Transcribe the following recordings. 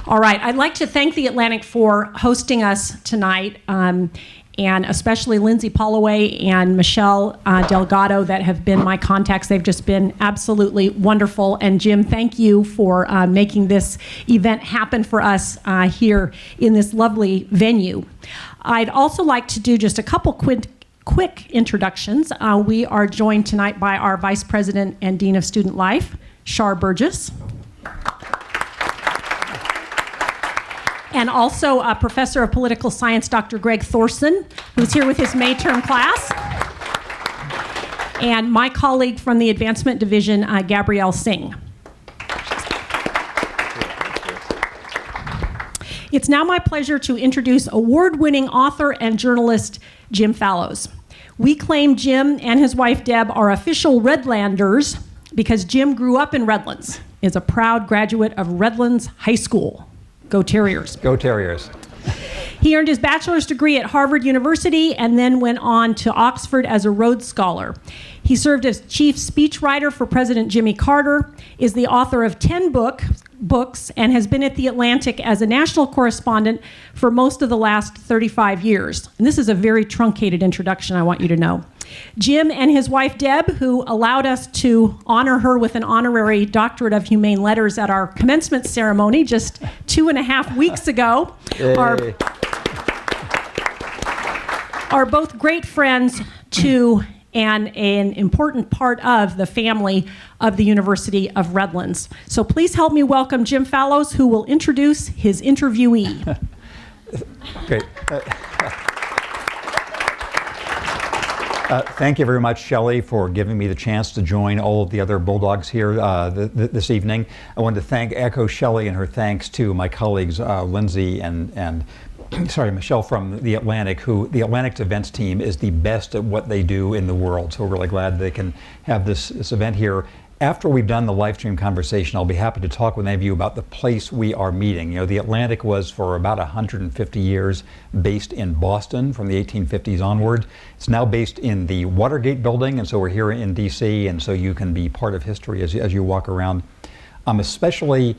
All right, I'd like to thank the Atlantic for hosting us tonight, and especially Lindsay Polloway and Michelle Delgado that have been my contacts. They've just been absolutely wonderful. And Jim, thank you for making this event happen for us here in this lovely venue. I'd also like to do just a couple quick introductions. We are joined tonight by our Vice President and Dean of Student Life, Shar Burgess. And also Professor of Political Science, Dr. Greg Thorson, who's here with his May term class. And my colleague from the Advancement Division, Gabrielle Singh. It's now my pleasure to introduce award-winning author and journalist, Jim Fallows. We claim Jim and his wife, Deb, are official Redlanders because Jim grew up in Redlands, is a proud graduate of Redlands High School. Go Terriers. Go Terriers. He earned his bachelor's degree at Harvard University and then went on to Oxford as a Rhodes Scholar. He served as chief speechwriter for President Jimmy Carter, is the author of 10 books, and has been at The Atlantic as a national correspondent for most of the last 35 years. And this is a very truncated introduction, I want you to know. Jim and his wife, Deb, who allowed us to honor her with an honorary doctorate of humane letters at our commencement ceremony just 2.5 weeks ago, are both great friends to and an important part of the family of the University of Redlands. So please help me welcome Jim Fallows, who will introduce his interviewee. Great. Thank you very much, Shelley, for giving me the chance to join all of the other Bulldogs here this evening. I wanted to echo Shelley and her thanks to my colleagues, Lindsay and Michelle from The Atlantic, who the Atlantic's events team is the best at what they do in the world. So we're really glad they can have this event here. After we've done the live stream conversation, I'll be happy to talk with any of you about the place we are meeting. You know, The Atlantic was for about 150 years based in Boston from the 1850s onward. It's now based in the Watergate building, and so we're here in D.C., and so you can be part of history as you walk around. I'm especially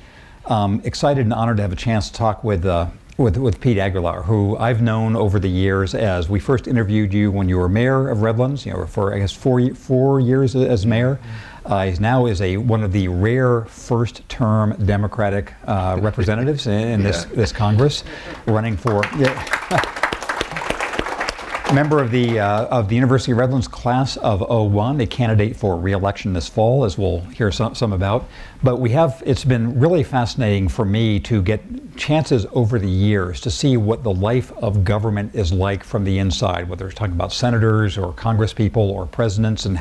excited and honored to have a chance to talk with Pete Aguilar, who I've known over the years as we first interviewed you when you were mayor of Redlands, for I guess four years as mayor. He now is one of the rare first-term Democratic representatives in this Congress, running for member of the University of Redlands class of '01, a candidate for re-election this fall, as we'll hear some about. But it's been really fascinating for me to get chances over the years to see what the life of government is like from the inside, whether it's talking about senators or congresspeople or presidents, and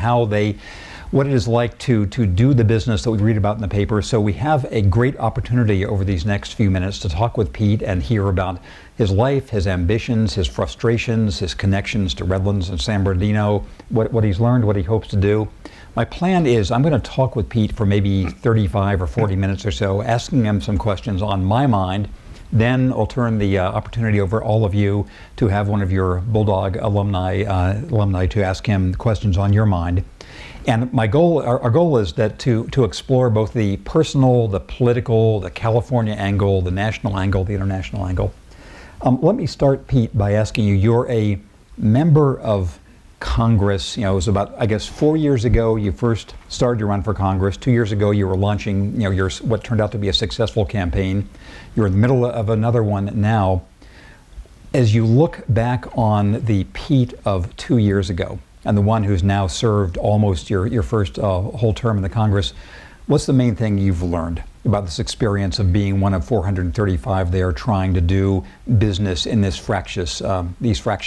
what it is like to do the business that we read about in the paper. So we have a great opportunity over these next few minutes to talk with Pete and hear about his life, his ambitions, his frustrations, his connections to Redlands and San Bernardino, what he's learned, what he hopes to do. My plan is I'm going to talk with Pete for maybe 35 or 40 minutes or so, asking him some questions on my mind. Then I'll turn the opportunity over all of you to have one of your Bulldog alumni to ask him questions on your mind. And our goal is that to explore both the personal, the political, the California angle, the national angle, the international angle. Let me start, Pete, by asking you, you're a member of Congress. It was about, I guess, 4 years ago you first started to run for Congress. 2 years ago you were launching, your what turned out to be a successful campaign. You're in the middle of another one now. As you look back on the Pete of 2 years ago, and the one who's now served almost your first whole term in the Congress, what's the main thing you've learned about this experience of being one of 435 there trying to do business in these fractious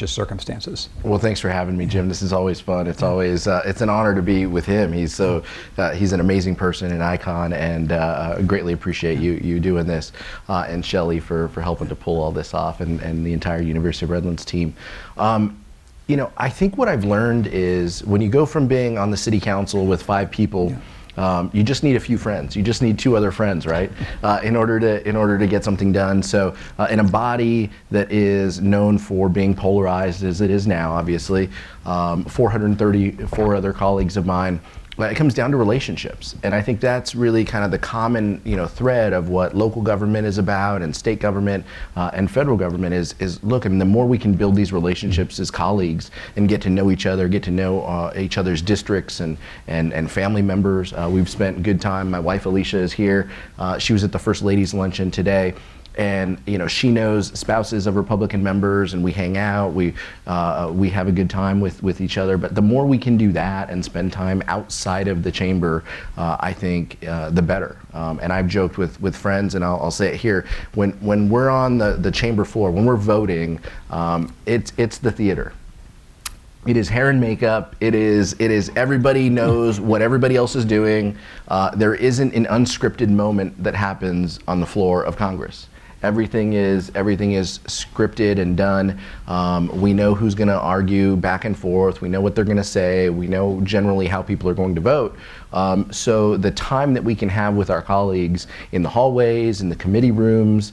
circumstances? Well, thanks for having me, Jim. This is always fun. It's always it's an honor to be with him. He's an amazing person, an icon, and greatly appreciate you doing this, and Shelley for helping to pull all this off, and the entire University of Redlands team. I think what I've learned is when you go from being on the city council with 5 people, you just need a few friends. You just need 2 other friends, right? In order to get something done. So in a body that is known for being polarized as it is now, obviously, 434 other colleagues of mine, it comes down to relationships, and I think that's really kind of the common thread of what local government is about, and state government and federal government is look. I mean, the more we can build these relationships as colleagues and get to know each other, get to know each other's districts and family members. We've spent good time. My wife Alicia is here. She was at the First Ladies Luncheon today. And she knows spouses of Republican members, and we hang out. We have a good time with each other. But the more we can do that and spend time outside of the chamber, I think the better. And I've joked with friends, and I'll say it here: when we're on the chamber floor, when we're voting, it's the theater. It is hair and makeup. It is everybody knows what everybody else is doing. There isn't an unscripted moment that happens on the floor of Congress. Everything is scripted and done. We know who's going to argue back and forth. We know what they're going to say. We know generally how people are going to vote. So the time that we can have with our colleagues in the hallways, in the committee rooms,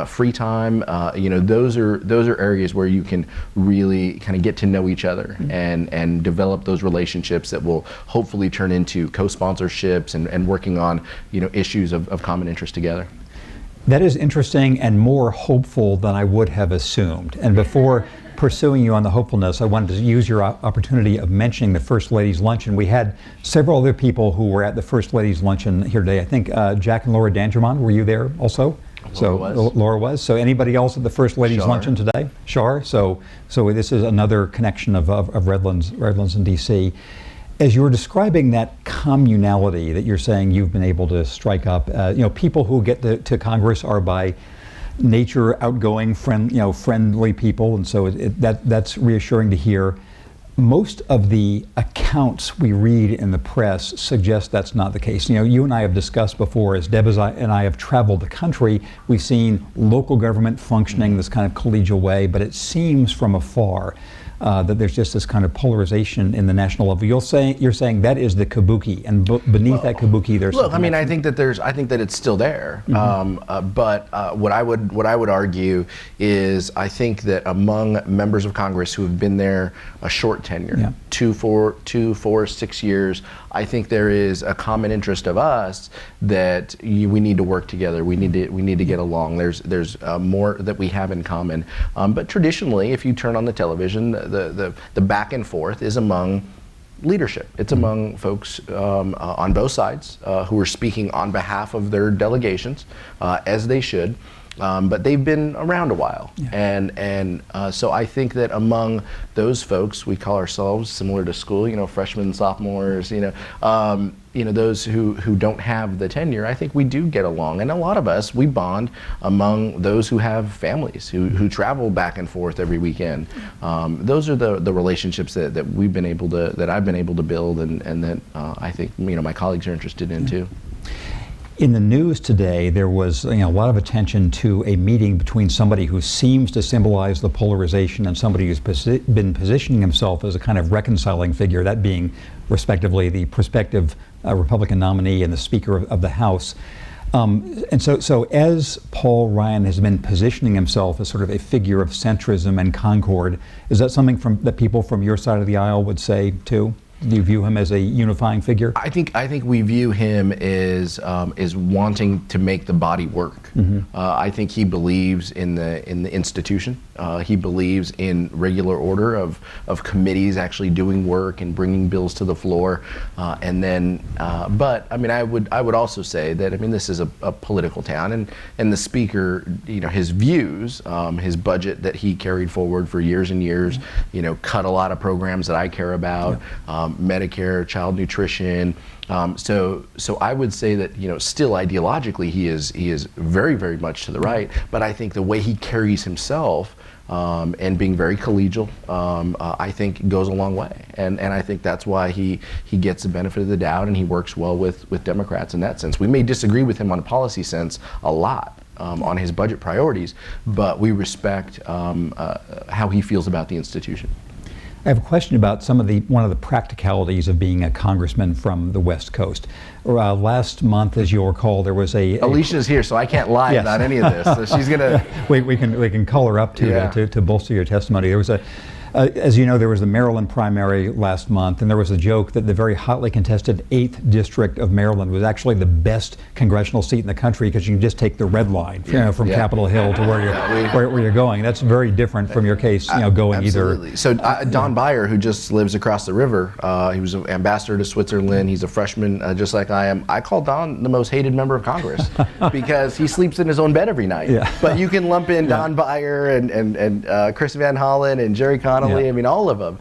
free time, those are areas where you can really kind of get to know each other and develop those relationships that will hopefully turn into co-sponsorships and working on issues of common interest together. That is interesting and more hopeful than I would have assumed. And before pursuing you on the hopefulness, I wanted to use your opportunity of mentioning the First Ladies Luncheon. We had several other people who were at the First Ladies Luncheon here today. I think Jack and Laura Dangermond, were you there also? Laura was. So anybody else at the First Ladies Luncheon today? Shar. So this is another connection of Redlands and D.C. As you were describing that communality that you're saying you've been able to strike up, people who get to Congress are by nature outgoing, friendly people, and so that's reassuring to hear. Most of the accounts we read in the press suggest that's not the case. You and I have discussed before, as Deb and I have traveled the country, we've seen local government functioning this kind of collegial way, but it seems from afar that there's just this kind of polarization in the national level. You're saying that is the kabuki, and beneath that kabuki there's. Look, I mean, I think that it's still there. But what I would argue is I think that among members of Congress who have been there a short tenure, 2, 4, 6 years, I think there is a common interest of us that we need to work together. We need to get along. There's more that we have in common. But traditionally, if you turn on the television, the back and forth is among leadership. It's among folks on both sides who are speaking on behalf of their delegations, as they should. But they've been around a while, and so I think that among those folks, we call ourselves similar to school, freshmen, sophomores, those who don't have the tenure. I think we do get along, and a lot of us, we bond among those who have families who travel back and forth every weekend. Those are the relationships that I've been able to build, and that I think my colleagues are interested in too. In the news today, there was a lot of attention to a meeting between somebody who seems to symbolize the polarization and somebody who's been positioning himself as a kind of reconciling figure, that being respectively the prospective Republican nominee and the Speaker of the House. And so as Paul Ryan has been positioning himself as sort of a figure of centrism and concord, is that something that people from your side of the aisle would say too? Do you view him as a unifying figure? I think we view him as wanting to make the body work. I think he believes in the institution. He believes in regular order of committees actually doing work and bringing bills to the floor. But I mean, I would also say that this is a political town, and the Speaker, his views, his budget that he carried forward for years and years, cut a lot of programs that I care about. Medicare, child nutrition. So I would say that still ideologically he is very, very much to the right. But I think the way he carries himself and being very collegial, I think goes a long way. And I think that's why he gets the benefit of the doubt, and he works well with Democrats in that sense. We may disagree with him on a policy sense a lot. On his budget priorities, but we respect how he feels about the institution. I have a question about one of the practicalities of being a congressman from the West Coast. Last month, as you'll recall, there was Alicia's here, so I can't lie about any of this. So she's gonna. we can call her up to bolster your testimony. There was As you know, there was the Maryland primary last month, and there was a joke that the very hotly contested 8th District of Maryland was actually the best congressional seat in the country because you can just take the red line from Capitol Hill to where you're going. That's very different from your case, going Absolutely. either. So Don Beyer, who just lives across the river, he was an ambassador to Switzerland. He's a freshman, just like I am. I call Don the most hated member of Congress because he sleeps in his own bed every night. Yeah. But you can lump in Don Beyer and Chris Van Hollen and Jerry Connolly. Yeah. I mean, all of them.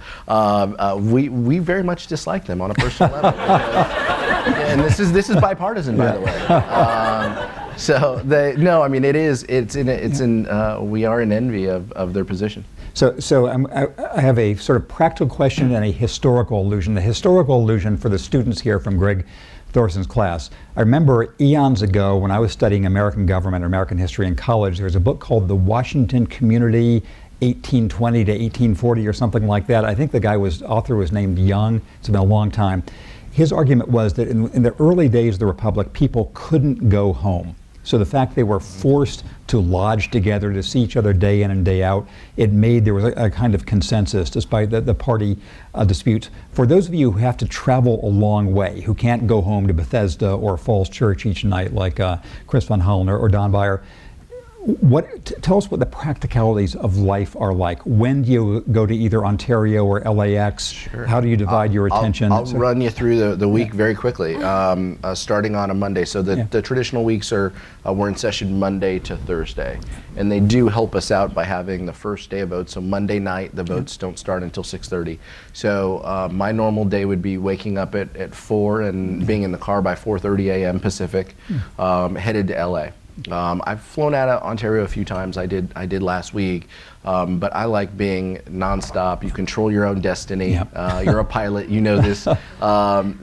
We very much dislike them on a personal level. And this is bipartisan, by the way. So we are in envy of their position. So I have a sort of practical question and a historical allusion. The historical allusion for the students here from Greg Thorson's class. I remember eons ago when I was studying American government or American history in college, there was a book called The Washington Community 1820 to 1840 or something like that. I think the author was named Young. It's been a long time. His argument was that in the early days of the Republic, people couldn't go home. So the fact they were forced to lodge together, to see each other day in and day out, there was a kind of consensus despite the party disputes. For those of you who have to travel a long way, who can't go home to Bethesda or Falls Church each night like Chris Van Hollen or Don Beyer, tell us what the practicalities of life are like. When do you go to either Ontario or LAX? Sure. How do you divide your attention? I'll run you through the week very quickly, starting on a Monday. So the traditional weeks we're in session Monday to Thursday, and they do help us out by having the first day of votes. So Monday night, the votes don't start until 6:30. So my normal day would be waking up at 4 and being in the car by 4:30 a.m. Pacific, headed to LA. I've flown out of Ontario a few times. I did last week, but I like being nonstop. You control your own destiny. Yep. You're a pilot. You know this.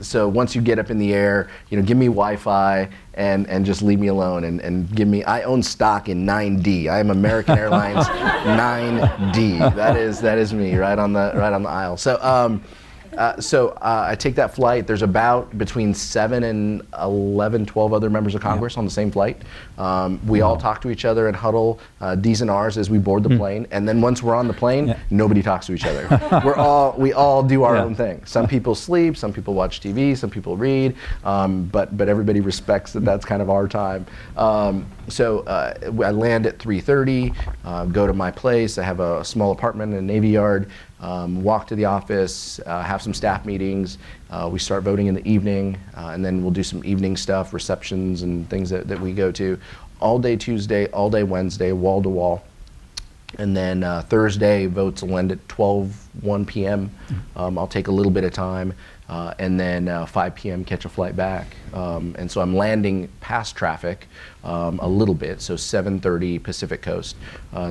So once you get up in the air, give me Wi-Fi and just leave me alone and give me. I own stock in 9D. I am American Airlines 9D. That is me right on the aisle. So I take that flight. There's about between 7 and 11, 12 other members of Congress on the same flight. We all talk to each other and huddle D's and R's as we board the plane. And then once we're on the plane, nobody talks to each other. We all do our own thing. Some people sleep, some people watch TV, some people read, but everybody respects that that's kind of our time. So I land at 3:30, go to my place. I have a small apartment in a Navy Yard. Walk to the office, have some staff meetings. We start voting in the evening, and then we'll do some evening stuff, receptions and things that we go to. All day Tuesday, all day Wednesday, wall to wall. And then Thursday, votes will end at 1 p.m. I'll take a little bit of time, and then 5 p.m. catch a flight back. And so I'm landing past traffic a little bit, so 7:30 Pacific Coast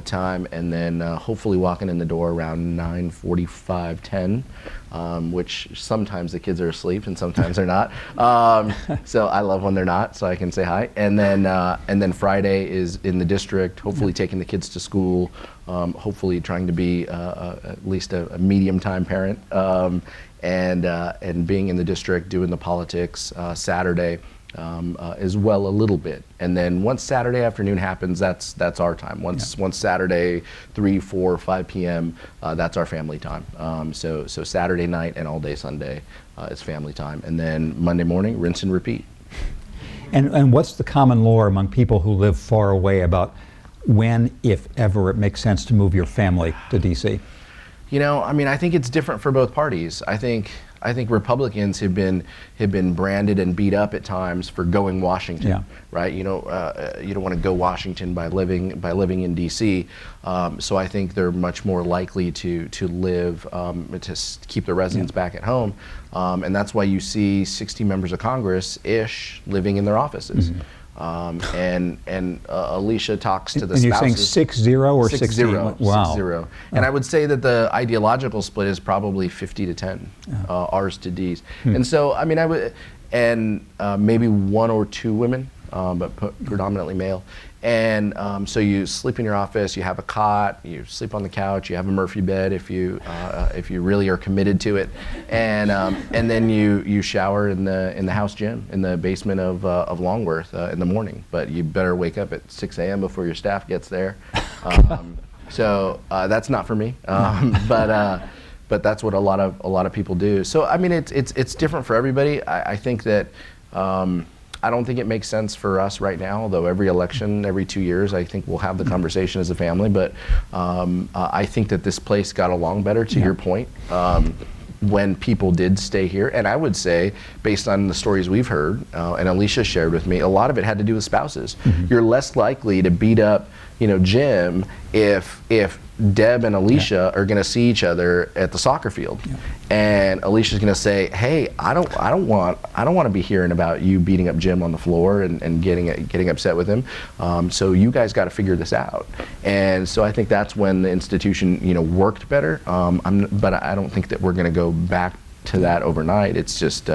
time, and then hopefully walking in the door around 9:45, 10, which sometimes the kids are asleep and sometimes they're not. So I love when they're not, so I can say hi. And then Friday is in the district, hopefully taking the kids to school, hopefully trying to be at least a medium-time parent, and being in the district, doing the politics. Saturday as well a little bit, and then once Saturday afternoon happens, that's our time. Once Saturday 3, 4, 5 p.m. That's our family time. So Saturday night and all day Sunday is family time, and then Monday morning rinse and repeat. And what's the common lore among people who live far away about when, if ever, it makes sense to move your family to D.C.? I think it's different for both parties. I think Republicans have been branded and beat up at times for going Washington, right? You don't want to go Washington by living in D.C. So I think they're much more likely to live to keep their residence back at home, and that's why you see 60 members of Congress-ish living in their offices. And Alicia talks to the spouses. And you're saying 6-0 or 16? Wow. 6-0. And I would say that the ideological split is probably 50-10, R's to D's. And so, I would, and maybe 1 or 2 women, but predominantly male. And so you sleep in your office, you have a cot, you sleep on the couch, you have a Murphy bed if you really are committed to it, and then you shower in the house gym in the basement of Longworth in the morning. But you better wake up at 6 a.m. before your staff gets there. So that's not for me, but that's what a lot of people do. So I mean, it's different for everybody. I think that I don't think it makes sense for us right now, although every election, every 2 years, I think we'll have the conversation as a family. But I think that this place got along better, to your point, when people did stay here. And I would say, based on the stories we've heard, and Alicia shared with me, a lot of it had to do with spouses. You're less likely to beat up, Jim if Deb and Alicia are going to see each other at the soccer field, and Alicia's going to say, "Hey, I don't want to be hearing about you beating up Jim on the floor and getting upset with him. So you guys got to figure this out." And so I think that's when the institution, worked better. But I don't think that we're going to go back to that overnight. It's just.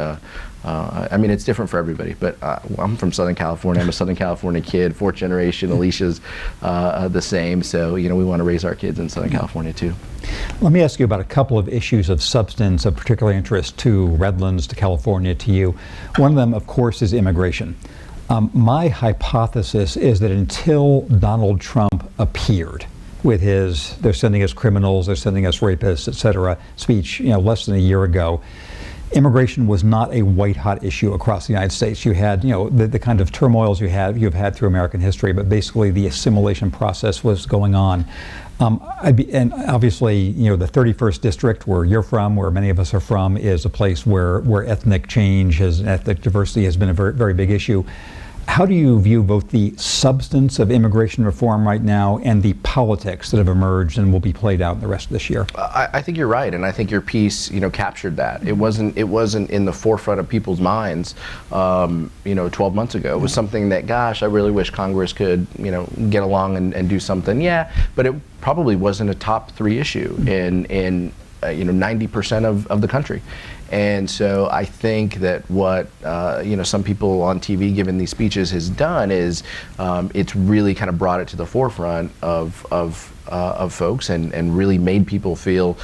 I mean, it's different for everybody, but I'm from Southern California. I'm a Southern California kid, fourth generation. Alicia's the same, so we want to raise our kids in Southern California too. Let me ask you about a couple of issues of substance of particular interest to Redlands, to California, to you. One of them, of course, is immigration. My hypothesis is that until Donald Trump appeared with his "they're sending us criminals, they're sending us rapists, etc." speech, less than a year ago, immigration was not a white-hot issue across the United States. You had, the kind of turmoils you've had through American history, but basically the assimilation process was going on. And obviously, the 31st district, where you're from, where many of us are from, is a place where ethnic change, ethnic diversity has been a very, very big issue. How do you view both the substance of immigration reform right now and the politics that have emerged and will be played out in the rest of this year? I think you're right, and I think your piece, captured that. It wasn't in the forefront of people's minds, 12 months ago. It was something that, gosh, I really wish Congress could, get along and do something. Yeah, but it probably wasn't a top 3 issue in 90% of the country. And so I think that what some people on TV giving these speeches has done is it's really kind of brought it to the forefront of folks and really made people feel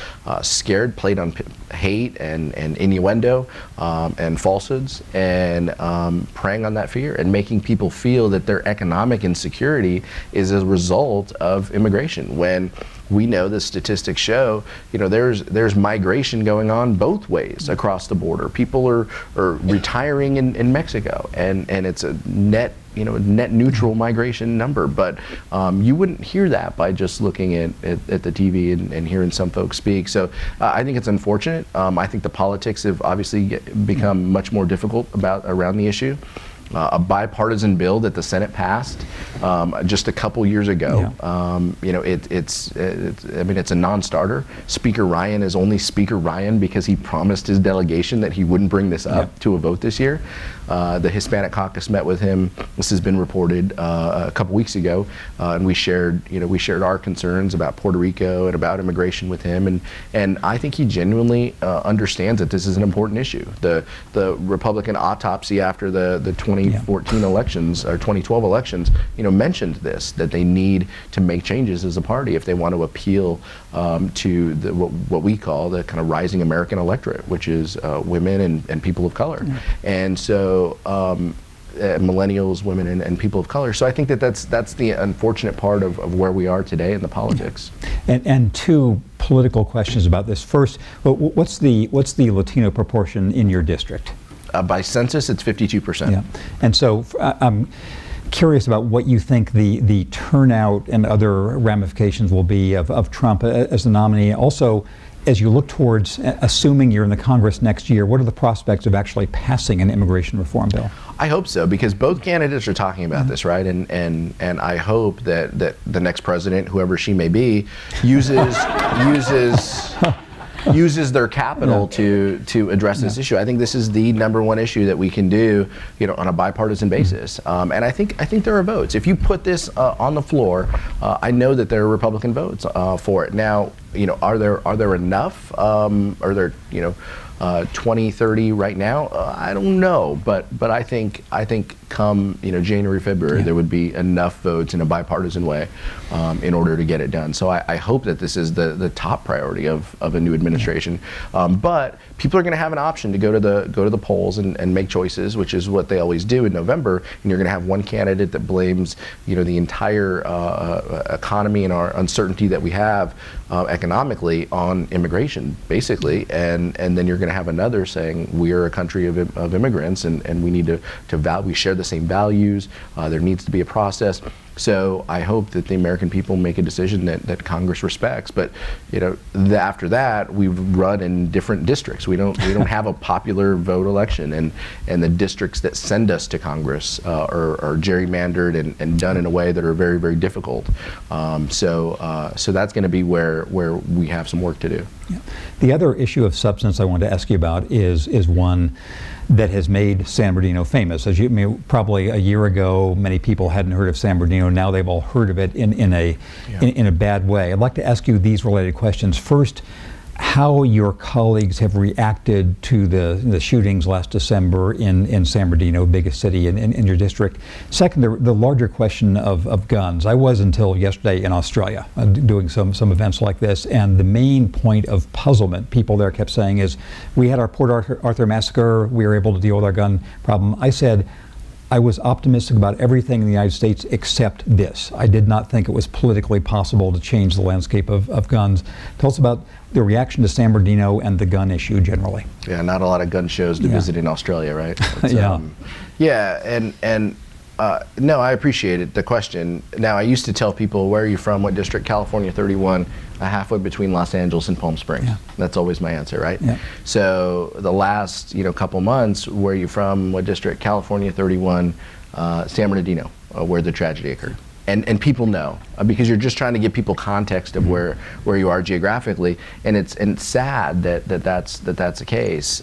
scared, played on hate and innuendo and falsehoods, and preying on that fear and making people feel that their economic insecurity is a result of immigration, when we know the statistics show, there's migration going on both ways across the border. People are retiring in Mexico, and it's a net neutral migration number. But you wouldn't hear that by just looking at the TV and hearing some folks speak. So I think it's unfortunate. I think the politics have obviously become much more difficult around the issue. A bipartisan bill that the Senate passed just a couple years ago. It's a non-starter. Speaker Ryan is only Speaker Ryan because he promised his delegation that he wouldn't bring this up to a vote this year. The Hispanic Caucus met with him. This has been reported a couple weeks ago, and we shared our concerns about Puerto Rico and about immigration with him, and I think he genuinely understands that this is an important issue. The Republican autopsy after the 2014 elections or 2012 elections, mentioned this, that they need to make changes as a party if they want to appeal to what we call the kind of rising American electorate, which is women and people of color, and so millennials, women, and people of color. So I think that's the unfortunate part of where we are today in the politics. And two political questions about this. First, what's the Latino proportion in your district? By census, it's 52%. Yeah, and so I'm curious about what you think the turnout and other ramifications will be of Trump as the nominee. Also, as you look towards assuming you're in the Congress next year, what are the prospects of actually passing an immigration reform bill? I hope so, because both candidates are talking about this, right? And I hope that the next president, whoever she may be, uses their capital to address this issue. I think this is the #1 issue that we can do, on a bipartisan basis. And I think there are votes. If you put this on the floor, I know that there are Republican votes for it. Now, are there enough? Are there 2030 right now, I don't know, but I think come January, February, there would be enough votes in a bipartisan way in order to get it done. So I hope that this is the top priority of a new administration. But people are going to have an option to go to the polls and make choices, which is what they always do in November. And you're going to have one candidate that blames the entire economy and our uncertainty that we have economically on immigration, basically, and then you're going to have another saying we are a country of immigrants and we need to value, we share the same values, there needs to be a process. So I hope that the American people make a decision that Congress respects. But after that, we run in different districts. We don't have a popular vote election, and the districts that send us to Congress are gerrymandered and done in a way that are very, very difficult. So that's going to be where we have some work to do. Yeah. The other issue of substance I wanted to ask you about is one that has made San Bernardino famous. As you probably a year ago, many people hadn't heard of San Bernardino. Now they've all heard of it in a bad way. I'd like to ask you these related questions. First, how your colleagues have reacted to the shootings last December in San Bernardino, biggest city in your district. Second, the larger question of guns. I was until yesterday in Australia doing some events like this, and the main point of puzzlement people there kept saying is, we had our Port Arthur massacre, we were able to deal with our gun problem. I said, I was optimistic about everything in the United States except this. I did not think it was politically possible to change the landscape of guns. Tell us about the reaction to San Bernardino and the gun issue generally. Yeah, not a lot of gun shows to visit in Australia, right? No, I appreciate it, the question. Now, I used to tell people, where are you from, what district? California 31, halfway between Los Angeles and Palm Springs. Yeah. That's always my answer, right? Yeah. So the last couple months, where are you from, what district? California 31, San Bernardino, where the tragedy occurred. And people know, because you're just trying to give people context of where you are geographically, and it's sad that's the case.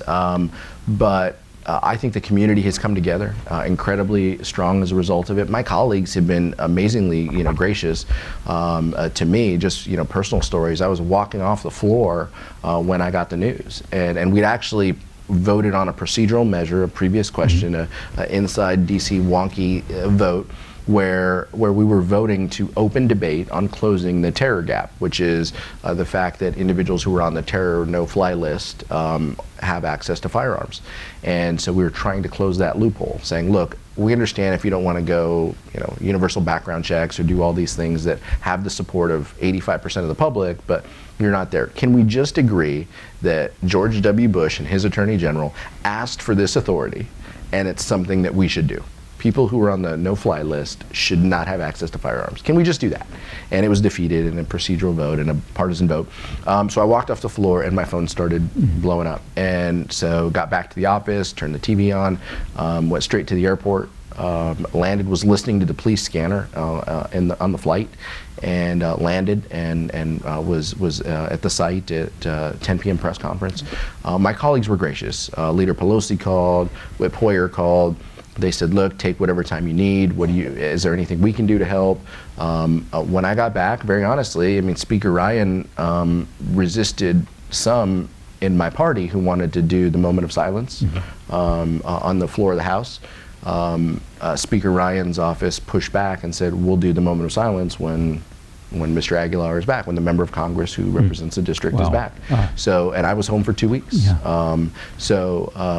But I think the community has come together incredibly strong as a result of it. My colleagues have been amazingly gracious to me. Just personal stories. I was walking off the floor when I got the news, and we'd actually voted on a procedural measure, a previous question, a inside D.C. wonky vote, where we were voting to open debate on closing the terror gap, which is the fact that individuals who were on the terror no-fly list have access to firearms. And so we were trying to close that loophole, saying, look, we understand if you don't want to go, universal background checks or do all these things that have the support of 85% of the public, but you're not there. Can we just agree that George W. Bush and his Attorney General asked for this authority, and it's something that we should do? People who are on the no-fly list should not have access to firearms. Can we just do that? And it was defeated in a procedural vote and a partisan vote. So I walked off the floor and my phone started blowing up. And so got back to the office, turned the TV on, went straight to the airport, landed, was listening to the police scanner on the flight, and landed and was at the site at 10 p.m. press conference. My colleagues were gracious. Leader Pelosi called, Whip Hoyer called. They said, look, take whatever time you need. Is there anything we can do to help? When I got back, very honestly, Speaker Ryan resisted some in my party who wanted to do the moment of silence on the floor of the House. Speaker Ryan's office pushed back and said, we'll do the moment of silence when Mr. Aguilar is back, when the member of Congress who represents the district is back. So, and I was home for 2 weeks. Yeah.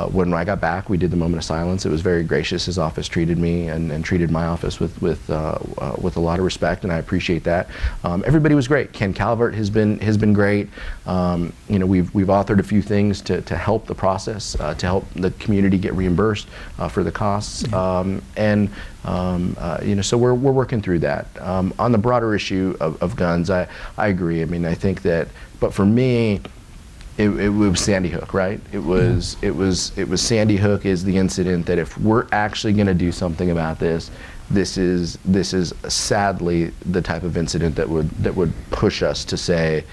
When I got back, we did the moment of silence. It was very gracious. His office treated me and treated my office with a lot of respect, and I appreciate that. Everybody was great. Ken Calvert has been great. We've authored a few things to help the process, to help the community get reimbursed for the costs, so we're working through that. On the broader issue of guns, I agree. I think that, but for me, it was Sandy Hook, right? It was Sandy Hook is the incident that if we're actually going to do something about this, this is sadly the type of incident that would push us to say,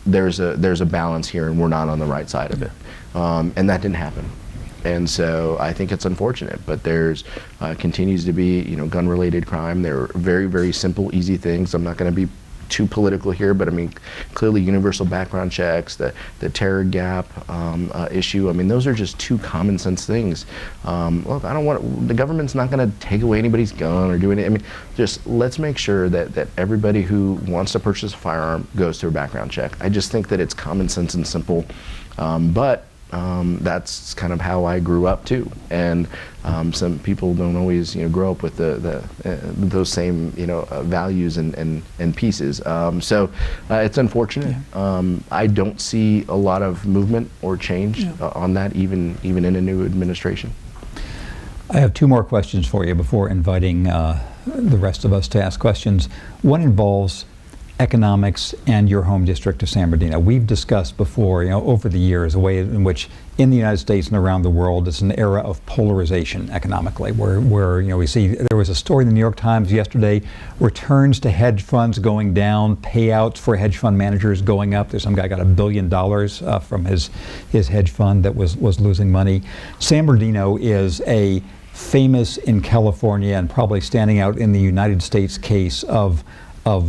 there's a balance here and we're not on the right side of it, and that didn't happen. And so I think it's unfortunate, but there's continues to be gun-related crime. They're very, very simple, easy things. I'm not going to be too political here, but I mean, clearly universal background checks, the terror gap issue. I mean, those are just two common sense things. Look, I don't want, the government's not going to take away anybody's gun or do anything. I mean, just let's make sure that everybody who wants to purchase a firearm goes through a background check. I just think that it's common sense and simple, but that's kind of how I grew up too, and some people don't always, grow up with those same, values and pieces. So it's unfortunate. Yeah. I don't see a lot of movement or change on that, even in a new administration. I have two more questions for you before inviting the rest of us to ask questions. One involves economics and your home district of San Bernardino. We've discussed before, over the years, a way in which in the United States and around the world, it's an era of polarization economically, where we see, there was a story in the New York Times yesterday, returns to hedge funds going down, payouts for hedge fund managers going up. There's some guy got $1 billion from his hedge fund that was losing money. San Bernardino is a famous in California and probably standing out in the United States case of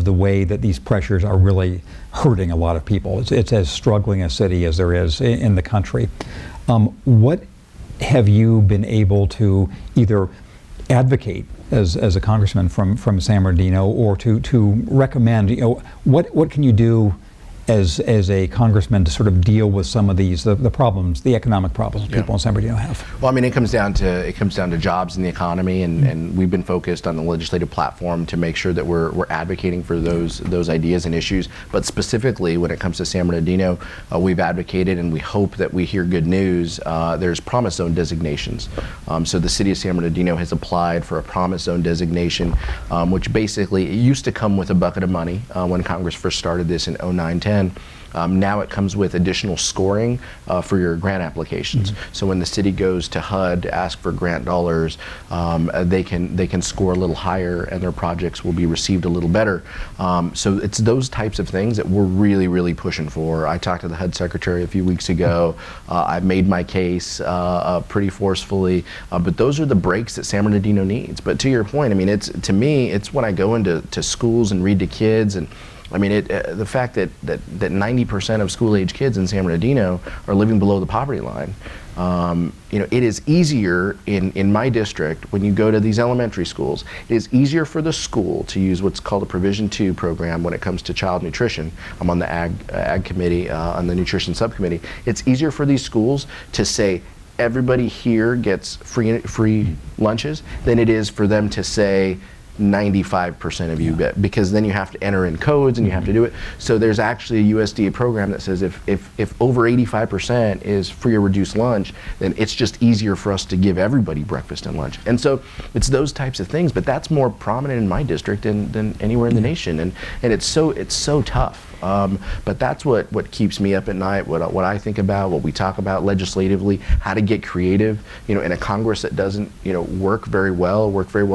the way that these pressures are really hurting a lot of people. It's as struggling a city as there is in the country. What have you been able to either advocate as a congressman from San Bernardino, or to recommend, what can you do as a congressman to sort of deal with some of these the problems, the economic problems people in San Bernardino have? Well, I mean, it comes down to jobs in the economy, and we've been focused on the legislative platform to make sure that we're advocating for those ideas and issues. But specifically, when it comes to San Bernardino, we've advocated, and we hope that we hear good news. There's promise zone designations. So the city of San Bernardino has applied for a promise zone designation, which basically, it used to come with a bucket of money when Congress first started this in 2009-10. Now it comes with additional scoring for your grant applications. So when the city goes to HUD to ask for grant dollars, they can score a little higher, and their projects will be received a little better. So it's those types of things that we're really, really pushing for. I talked to the HUD secretary a few weeks ago. I've made my case pretty forcefully, but those are the breaks that San Bernardino needs. But to your point, I mean, to me, it's when I go into schools and read to kids, and I mean, the fact that 90% of school-age kids in San Bernardino are living below the poverty line. It is easier in my district, when you go to these elementary schools, it is easier for the school to use what's called a Provision 2 program when it comes to child nutrition. I'm on the ag committee, on the nutrition subcommittee. It's easier for these schools to say everybody here gets free lunches than it is for them to say 95% of you get, because then you have to enter in codes and you have to do it. So there's actually a USDA program that says if over 85% is free or reduced lunch, then it's just easier for us to give everybody breakfast and lunch. And so it's those types of things, but that's more prominent in my district than anywhere in the nation, and it's so tough. But that's what keeps me up at night, what I think about, what we talk about legislatively, how to get creative, in a Congress that doesn't, work very well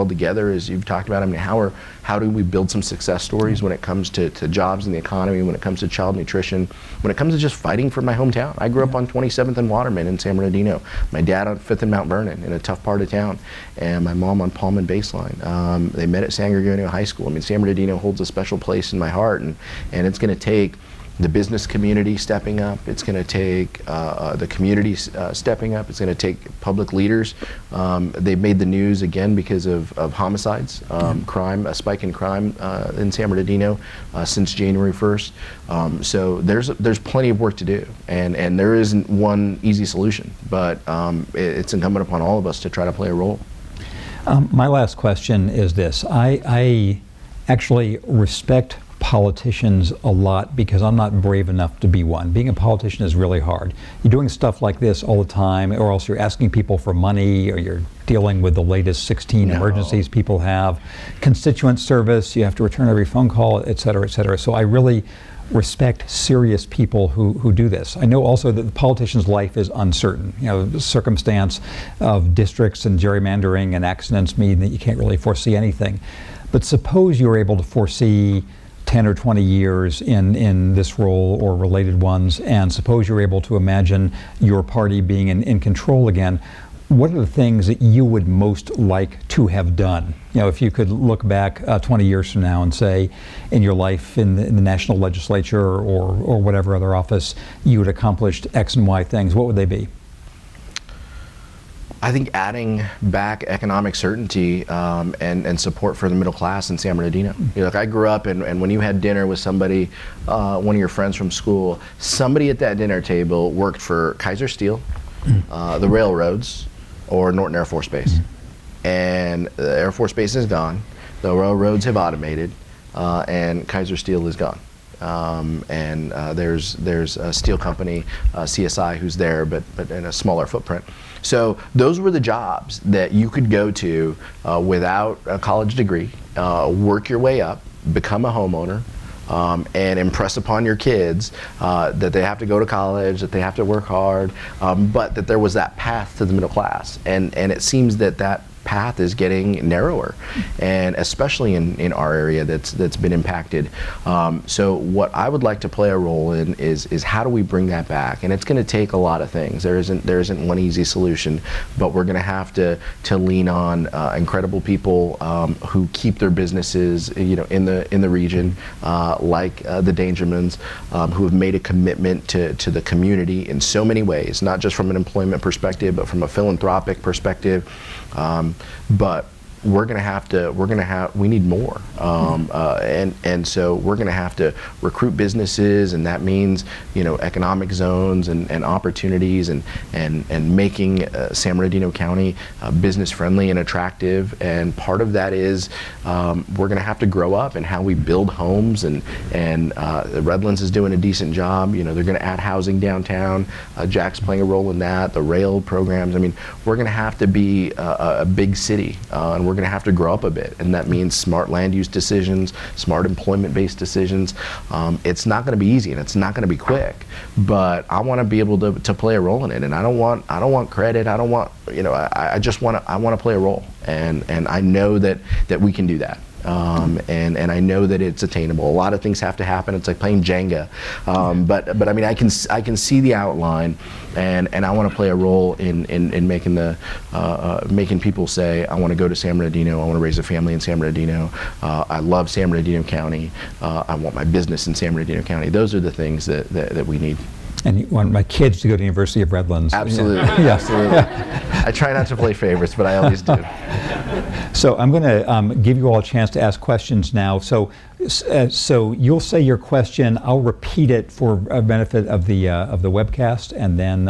together, as you've talked about. I mean, how do we build some success stories when it comes to jobs in the economy, when it comes to child nutrition, when it comes to just fighting for my hometown. I grew up on 27th and Waterman in San Bernardino. My dad on 5th and Mount Vernon, in a tough part of town, and my mom on Palm and Baseline. They met at San Gregorio High School. I mean, San Bernardino holds a special place in my heart, and it's going to take the business community stepping up. It's going to take the community stepping up. It's going to take public leaders. They've made the news again because of homicides, crime, a spike in crime in San Bernardino since January 1st. So there's plenty of work to do, and there isn't one easy solution, but it's incumbent upon all of us to try to play a role. My last question is this. I actually respect politicians a lot because I'm not brave enough to be one. Being a politician is really hard. You're doing stuff like this all the time, or else you're asking people for money, or you're dealing with the latest 16 emergencies people have. Constituent service, you have to return every phone call, et cetera, et cetera. So I really respect serious people who do this. I know also that the politician's life is uncertain. The circumstance of districts and gerrymandering and accidents mean that you can't really foresee anything. But suppose you're able to foresee 10 or 20 years in this role or related ones, and suppose you're able to imagine your party being in control again. what are the things that you would most like to have done? You know, if you could look back 20 years from now and say, in your life in the national legislature or whatever other office, you had accomplished X and Y things, what would they be? I think adding back economic certainty and support for the middle class in San Bernardino. You know, like I grew up, and when you had dinner with somebody, one of your friends from school, somebody at that dinner table worked for Kaiser Steel, the railroads, or Norton Air Force Base. And the Air Force Base is gone, the railroads have automated, and Kaiser Steel is gone. There's a steel company, CSI, who's there, but in a smaller footprint. So those were the jobs that you could go to without a college degree, work your way up, become a homeowner, and impress upon your kids that they have to go to college, that they have to work hard, but that there was that path to the middle class. And it seems that path is getting narrower, and especially in our area that's been impacted. So what I would like to play a role in is how do we bring that back? And it's going to take a lot of things. There isn't one easy solution, but we're going to have to lean on incredible people who keep their businesses, you know, in the region, like the Dangermans, who have made a commitment to the community in so many ways, not just from an employment perspective, but from a philanthropic perspective. But we need more, and so we're going to have to recruit businesses, and that means, you know, economic zones and opportunities, and making San Bernardino County business friendly and attractive. And part of that is we're going to have to grow up in how we build homes, and Redlands is doing a decent job. You know, they're going to add housing downtown. Jack's playing a role in that. The rail programs. I mean, we're going to have to be a big city, and we're going to have to grow up a bit, and that means smart land use decisions, smart employment-based decisions. It's not going to be easy, and it's not going to be quick, but I want to be able to play a role in it. And I don't want credit. I don't want, you know, I want to play a role, and I know that we can do that. And I know that it's attainable. A lot of things have to happen. It's like playing Jenga, but I mean, I can see the outline, and I want to play a role in making making people say, I want to go to San Bernardino. I want to raise a family in San Bernardino. I love San Bernardino County. I want my business in San Bernardino County. Those are the things that we need. And you want my kids to go to the University of Redlands. Absolutely, Yeah. absolutely. I try not to play favorites, but I always do. So I'm going to give you all a chance to ask questions now. So you'll say your question. I'll repeat it for benefit of the webcast, and then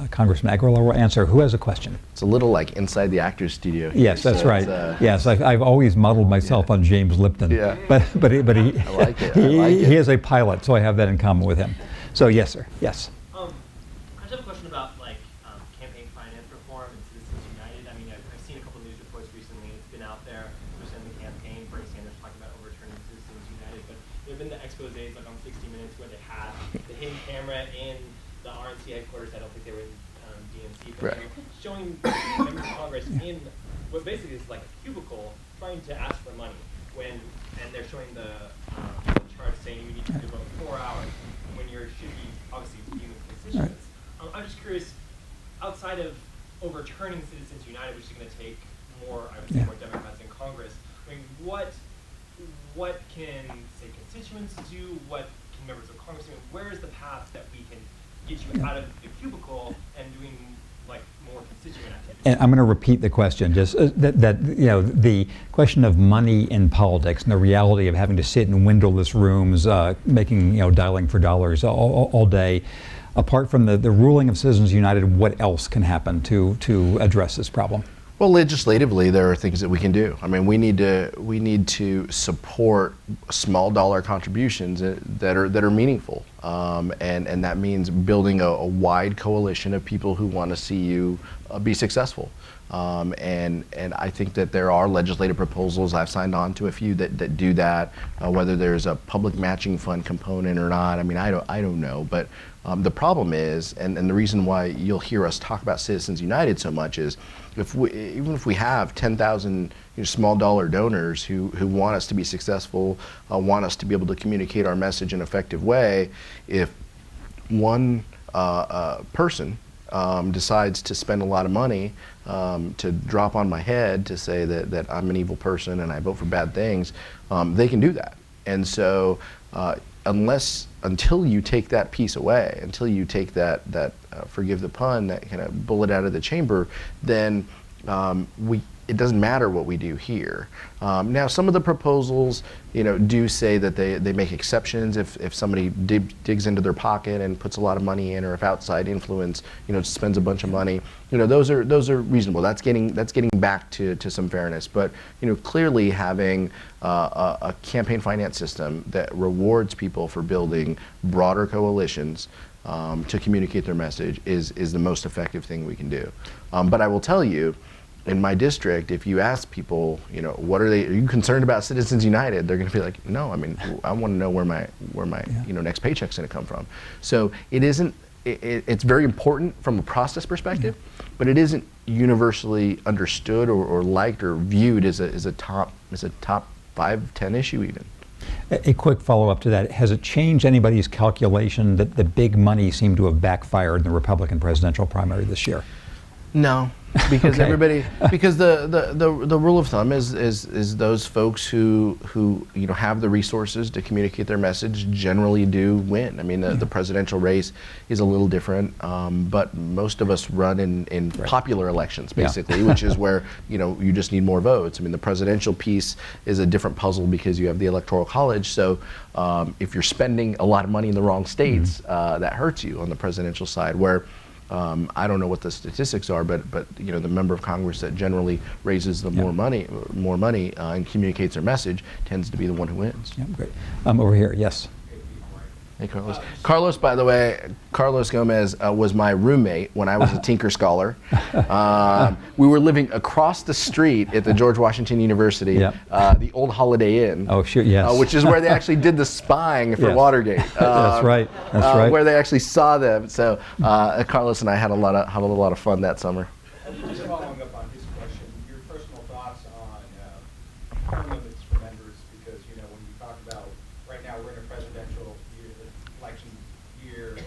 Congressman Aguilar will answer. Who has a question? It's a little like inside the actor's studio here. Yes, that's right. Yes, I've always modeled myself on James Lipton. Yeah. But he I like it. he is a pilot, so I have that in common with him. So yes, sir. Yes. I just have a question about campaign finance reform and Citizens United. I mean, I've seen a couple news reports recently. It's been out there. Especially in the campaign, Bernie Sanders talking about overturning Citizens United. But there have been the exposés like on 60 Minutes where they had the hidden camera in the RNC headquarters. I don't think they were in DNC, but Right. showing members of Congress in what basically is like a cubicle trying to ask for money and they're showing the chart saying you need to devote 4 hours when you should be obviously dealing with constituents. I'm just curious, outside of overturning Citizens United, which is going to take more, I would say, more Democrats in Congress, I mean, what can, say, constituents do? What can members of Congress do? Where is the path that we can get you out of the cubicle and doing more constituent activity? And I'm going to repeat the question. Just that you know, the question of money in politics and the reality of having to sit in windowless rooms, making, dialing for dollars all day. Apart from the ruling of Citizens United, what else can happen to address this problem? Well, legislatively, there are things that we can do. I mean, we need to support small dollar contributions that are meaningful, and that means building a wide coalition of people who want to see you be successful. And I think that there are legislative proposals. I've signed on to a few that do that. Whether there's a public matching fund component or not, I mean, I don't know. But the problem is, and the reason why you'll hear us talk about Citizens United so much is, even if we have 10,000 small dollar donors who want us to be successful, want us to be able to communicate our message in an effective way, if one person decides to spend a lot of money to drop on my head to say that I'm an evil person and I vote for bad things, they can do that. And so until you take that piece away, until you take that forgive the pun, that kind of bullet out of the chamber, then it doesn't matter what we do here. Now, some of the proposals, do say that they make exceptions if somebody digs into their pocket and puts a lot of money in, or if outside influence, spends a bunch of money. Those are reasonable. That's getting back to some fairness. But clearly having a campaign finance system that rewards people for building broader coalitions to communicate their message is the most effective thing we can do. But I will tell you, in my district, if you ask people, are you concerned about Citizens United? They're going to be like, no. I mean, I want to know where my next paycheck's going to come from. So it isn't. It's very important from a process perspective, but it isn't universally understood or liked or viewed as a top 5, 10 issue even. A quick follow-up to that. Has it changed anybody's calculation that the big money seemed to have backfired in the Republican presidential primary this year? No, because Okay. because the rule of thumb is those folks who have the resources to communicate their message generally do win. I mean, the presidential race is a little different, but most of us run in popular elections, basically, which is where you just need more votes. I mean, the presidential piece is a different puzzle because you have the Electoral College. So if you're spending a lot of money in the wrong states, that hurts you on the presidential side. Where I don't know what the statistics are, but the member of Congress that generally raises the more money and communicates their message tends to be the one who wins. Yeah, great. Over here, yes. Hey, Carlos. Carlos, by the way, Carlos Gomez was my roommate when I was a Tinker Scholar. We were living across the street at the George Washington University, the old Holiday Inn. Oh, sure, yes. Which is where they actually did the spying for Yes. Watergate. That's right. That's right. Where they actually saw them. So Carlos and I had a lot of fun that summer. Just following up on his question, your personal thoughts on term limits for members, because when you talk about right now we're in a presidential election year,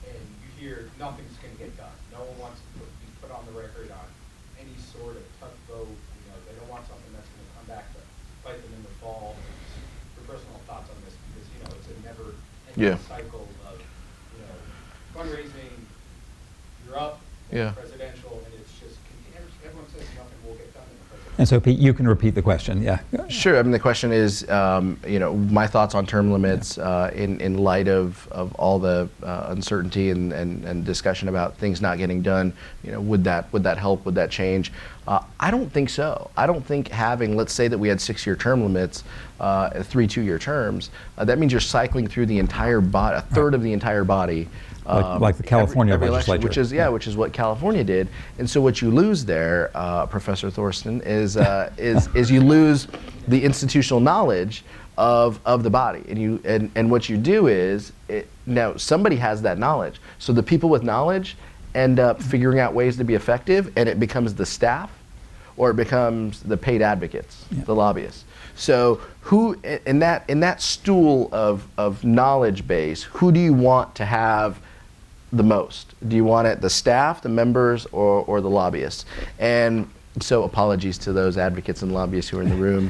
and you hear nothing's going to get done. No one wants to be put on the record on any sort of tough vote. They don't want something that's going to come back to bite them in the fall. Your personal thoughts on this, because it's a never-ending cycle of fundraising. You're up. Presidential, and it's just everyone says nothing will get done in the presidential. And so, Pete, you can repeat the question. Yeah. Sure. I mean, the question is, my thoughts on term limits in light of all the uncertainty and discussion about things not getting done. Would that help? Would that change? I don't think so. I don't think having, let's say that we had 6-year term limits, 3 2-year terms. That means you're cycling through the entire body, a third of the entire body. Like the California every legislature. election, which is what California did. And so what you lose there, Professor Thorsten, is you lose the institutional knowledge of the body. And what you do is, now somebody has that knowledge. So the people with knowledge end up figuring out ways to be effective, and it becomes the staff, or it becomes the paid advocates, the lobbyists. So who in that stool of knowledge base, who do you want to have the most? Do you want it the staff, the members, or the lobbyists? And so apologies to those advocates and lobbyists who are in the room.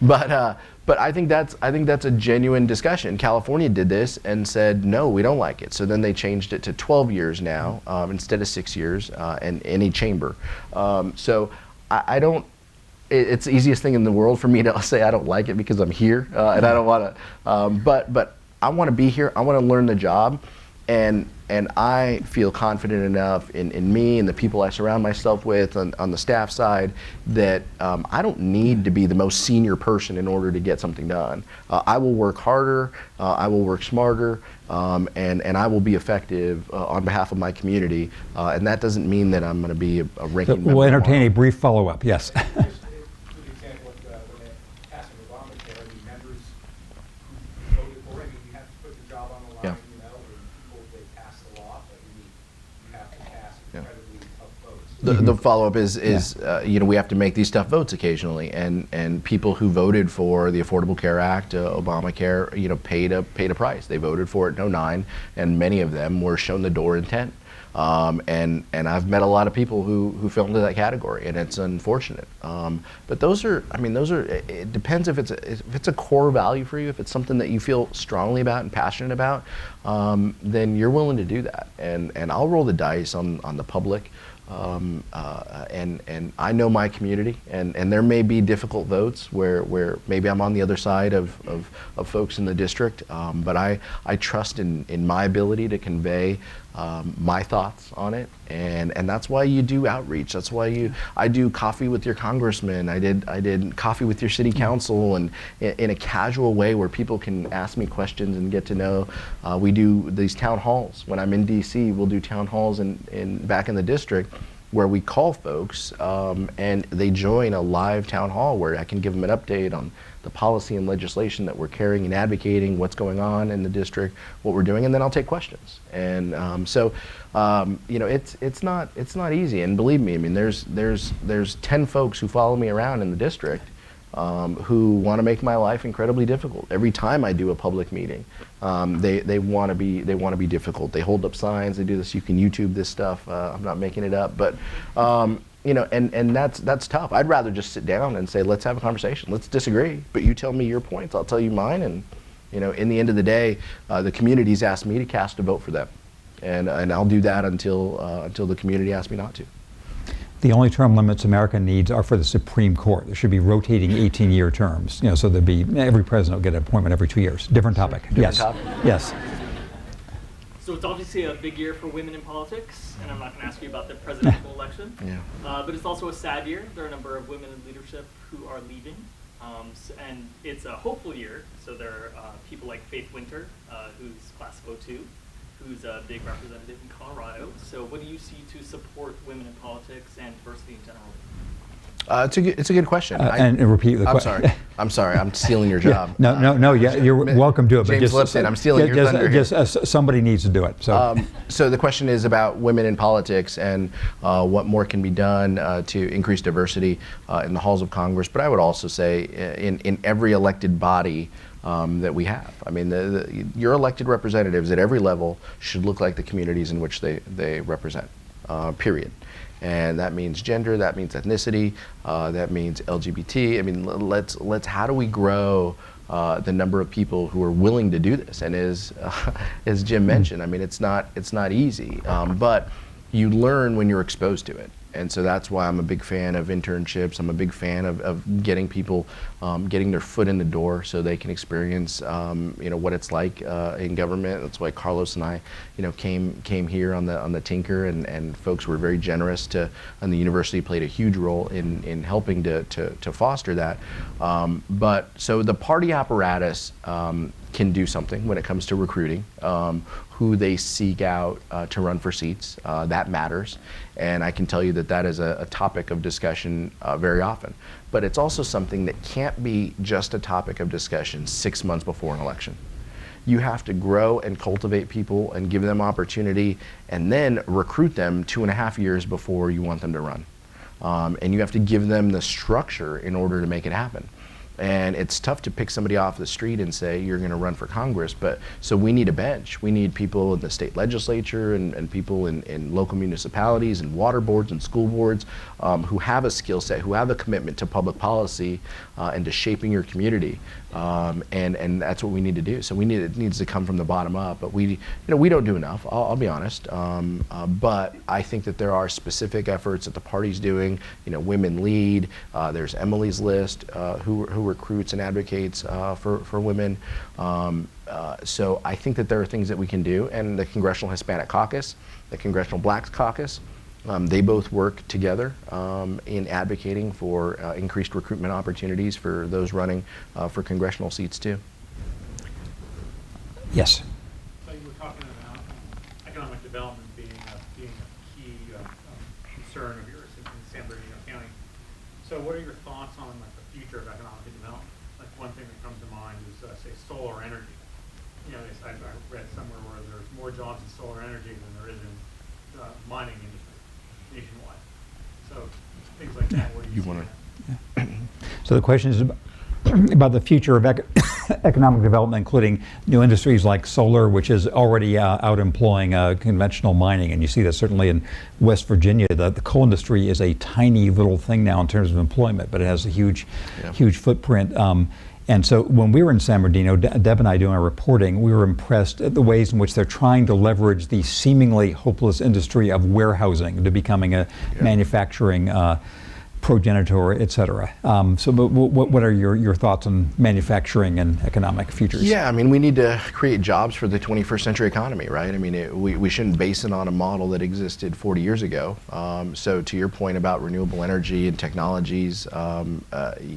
But I think that's a genuine discussion. California did this and said, no, we don't like it. So then they changed it to 12 years now instead of 6 years in any chamber. So I don't. It's the easiest thing in the world for me to say I don't like it because I'm here and I don't want to. But I want to be here. I want to learn the job. And I feel confident enough in me and the people I surround myself with on the staff side that I don't need to be the most senior person in order to get something done. I will work harder, I will work smarter, and I will be effective on behalf of my community. And that doesn't mean that I'm going to be a ranking member. We'll entertain a brief follow-up. Yes. Just for the example of when they passed Obamacare, members who voted for it, you have to put your job on the line. The follow-up is we have to make these tough votes occasionally, and people who voted for the Affordable Care Act, Obamacare, paid a price. They voted for it in 2009, and many of them were shown the door in 10. And I've met a lot of people who fell into that category, and it's unfortunate. But those are, it depends if it's a core value for you, if it's something that you feel strongly about and passionate about, then you're willing to do that. And I'll roll the dice on the public. And I know my community, and there may be difficult votes where maybe I'm on the other side of folks in the district, but I trust in my ability to convey my thoughts on it, and that's why you do outreach. That's why I do coffee with your congressman. I did coffee with your city council, and in a casual way where people can ask me questions and get to know. We do these town halls. When I'm in D.C., we'll do town halls back in the district, where we call folks and they join a live town hall where I can give them an update on the policy and legislation that we're carrying and advocating, what's going on in the district, what we're doing, and then I'll take questions. And it's not easy. And believe me, there's 10 folks who follow me around in the district who want to make my life incredibly difficult. Every time I do a public meeting, they want to be difficult. They hold up signs. They do this. You can YouTube this stuff. I'm not making it up, but and that's tough. I'd rather just sit down and say, let's have a conversation. Let's disagree, but you tell me your points. I'll tell you mine. And in the end of the day, the community's asked me to cast a vote for them, and I'll do that until the community asks me not to. The only term limits America needs are for the Supreme Court. There should be rotating 18-year terms. So there'd be every president will get an appointment every 2 years. Different topic. Different topic. Yes. So it's obviously a big year for women in politics, and I'm not going to ask you about the presidential election. Yeah. But it's also a sad year. There are a number of women in leadership who are leaving, and it's a hopeful year. So there are people like Faith Winter, who's class of '02. Who's a big representative in Colorado. So what do you see to support women in politics and diversity in general? It's a good question. And repeat the question. I'm sorry. I'm stealing your job. No. You're welcome to it. James but just, Lipson, I'm stealing your thunder here. Somebody needs to do it. So. So the question is about women in politics and what more can be done to increase diversity in the halls of Congress. But I would also say in every elected body that we have. Your elected representatives at every level should look like the communities in which they represent, period. And that means gender, that means ethnicity, that means LGBT. Let's how do we grow the number of people who are willing to do this? And as Jim mentioned, it's not easy, but you learn when you're exposed to it. And so that's why I'm a big fan of internships. I'm a big fan of getting people getting their foot in the door so they can experience what it's like in government. That's why Carlos and I came here on the Tinker, and folks were very generous and the university played a huge role in helping to foster that. But so the party apparatus can do something when it comes to recruiting, who they seek out to run for seats. That matters. And I can tell you that is a topic of discussion very often. But it's also something that can't be just a topic of discussion 6 months before an election. You have to grow and cultivate people and give them opportunity and then recruit them 2.5 years before you want them to run. And you have to give them the structure in order to make it happen. And it's tough to pick somebody off the street and say, you're going to run for Congress. But so we need a bench. We need people in the state legislature and people in local municipalities and water boards and school boards who have a skill set, who have a commitment to public policy and to shaping your community. And that's what we need to do. So it needs to come from the bottom up. But we don't do enough, I'll be honest. But I think that there are specific efforts that the party's doing. Women Lead. There's Emily's List, who recruits and advocates for women. So I think that there are things that we can do. And the Congressional Hispanic Caucus, the Congressional Blacks Caucus, they both work together in advocating for increased recruitment opportunities for those running for congressional seats too. Yes. So you were talking about economic development being a key concern of yours in San Bernardino County. So what are your thoughts on the future of economic development? Like one thing that comes to mind is say solar energy. I read somewhere where there's more jobs in solar energy than there is in mining industry nationwide. So things like that. Where do you see that? So the question is about the future of economic development, including new industries like solar, which is already out employing conventional mining. And you see that certainly in West Virginia. The coal industry is a tiny little thing now in terms of employment, but it has a huge footprint. And so when we were in San Bernardino, Deb and I doing our reporting, we were impressed at the ways in which they're trying to leverage the seemingly hopeless industry of warehousing to becoming a manufacturing progenitor, et cetera. So what are your thoughts on manufacturing and economic futures? Yeah, I mean, we need to create jobs for the 21st century economy, right? I mean, we shouldn't base it on a model that existed 40 years ago. So to your point about renewable energy and technologies,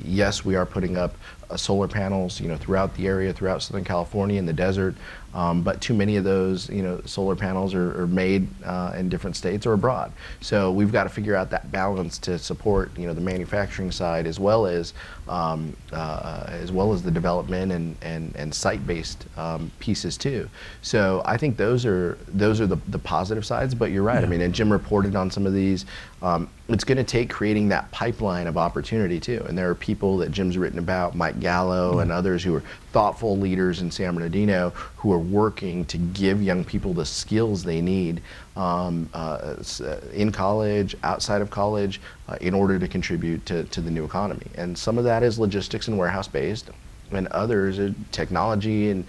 yes, we are putting up solar panels, throughout the area, throughout Southern California in the desert. But too many of those, solar panels are made in different states or abroad. So we've got to figure out that balance to support, the manufacturing side as well as the development and site-based pieces too. So I think those are the positive sides. But you're right. Yeah. I mean, and Jim reported on some of these. It's going to take creating that pipeline of opportunity too. And there are people that Jim's written about, Mike Gallo and others who are thoughtful leaders in San Bernardino who are working to give young people the skills they need in college, outside of college, in order to contribute to the new economy. And some of that is logistics and warehouse based, and others are technology and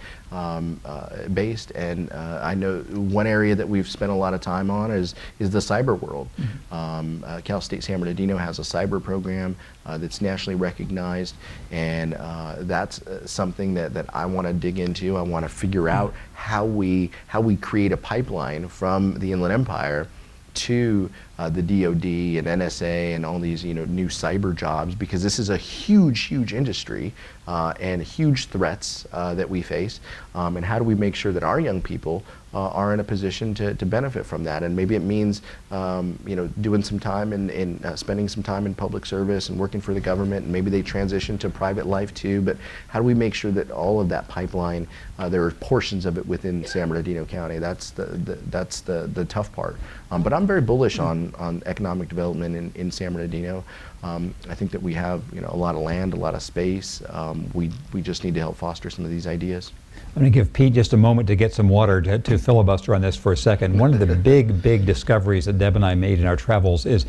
based. And I know one area that we've spent a lot of time on is the cyber world. Cal State San Bernardino has a cyber program that's nationally recognized, and that's something that I want to dig into. I want to figure out how we create a pipeline from the Inland Empire to the DoD and NSA and all these new cyber jobs, because this is a huge industry and huge threats that we face, and how do we make sure that our young people are in a position to benefit from that? And maybe it means doing some time in spending some time in public service and working for the government, and maybe they transition to private life too. But how do we make sure that all of that pipeline, there are portions of it within San Bernardino County? That's the tough part. But I'm very bullish on economic development in San Bernardino. I think that we have a lot of land, a lot of space. We just need to help foster some of these ideas. I'm going to give Pete just a moment to get some water to filibuster on this for a second. One of the big discoveries that Deb and I made in our travels is